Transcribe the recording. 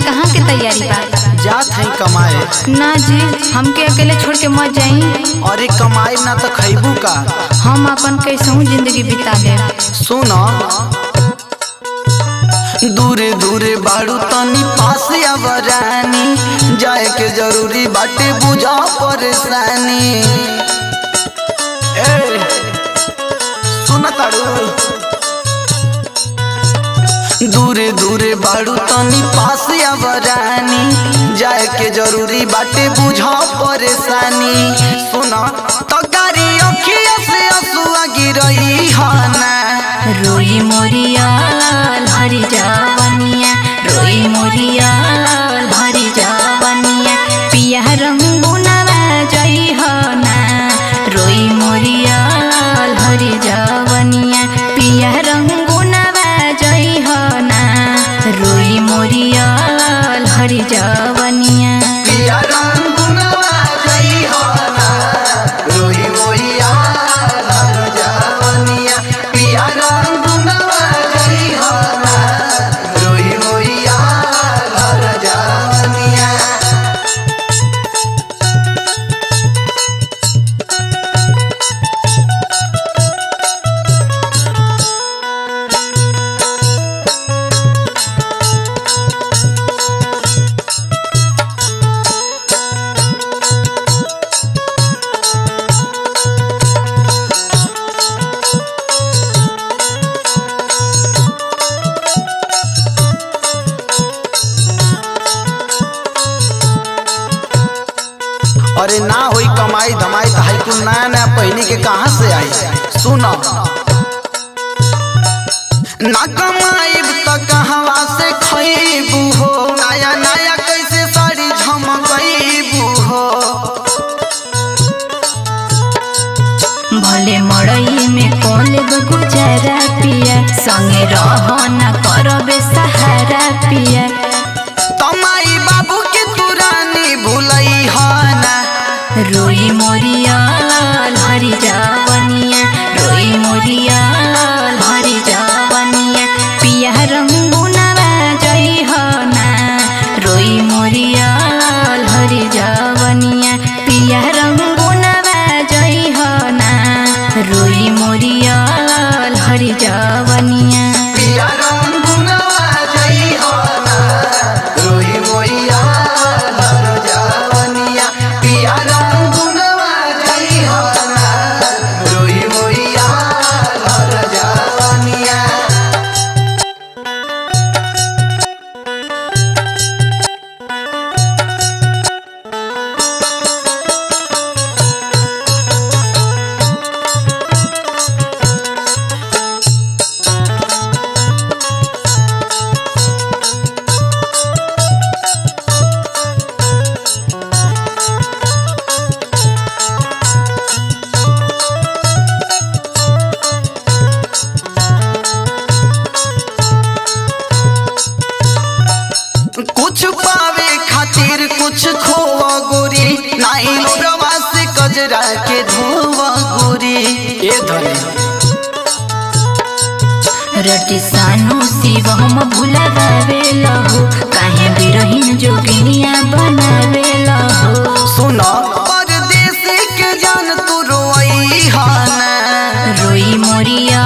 कहाँ के तैयारी बा? जात है कमाए। ना जी, हमके अकेले छोड़ के मत जाई। अरे कमाई ना तो खैबू का। हम अपन कैसहू जिंदगी बिता ले। सुनो दूरे दूरे बाड़ू तनी पास आवरानी, जाए के जरूरी बाटे बुझा परेशानी। ए सुन ताड़ू दूरे दूरे बाड़ू तनी पास आवरानी, जाए के जरूरी बाटे बुझा परेशानी। सुना तो गाड़ी अखिया से आंसुआ गिरई हना, रोई मोरिया हरी जावनिया, रोई मोरिया हरी जावनिया, पिया रंगुनवा जई हना, रोई मोरिया हरी जावनिया, पिया रंगुनवा जई हना, रोई मोरिया हरी जावनिया। पिया रंगुनवा जई हना, रोई मोरिया हरी जावनिया, पिया रंगुनवा जई हना, रोई मोरिया हरी जावनिया। अरे ना होई कमाई धमाई तो कुल नया नया पहनी के कहाँ से आई। सुनो ना कमाई तो कहवा से खईबू हो, नया नया कैसे साड़ी झमकईबू हो। भले मड़ई में कॉलेज गुजारा पिया, संगे रह न करबे सहारा पिया। तमाई बाबू के तुरानी भूलई हना, रोई मोरिया हरी जावनिया, रोई मोरिया हरी जावनिया, पिया रंगुनवा जई हना, रोई मोरिया हरी जावनिया, पिया रंगुनवा जई हना, रोई मोरिया हरी जावनिया। पिया रंगुनवा जई हना, रोई मोरिया हरी जावनिया, पिया रंगुनवा जई हना, रोई मोरिया हरी जावनिया। कुछ पावे खातिर कुछ खोवा गोरी, नाही लोरवा से कजरा के धोवा गोरी। ए धनी रटी सानु शिव हम भुलावे लहो, काहे बिरहीन जोगिनिया बनावे लहो। सुनो परदेश के जान तू रोई हना, रोई मोरिया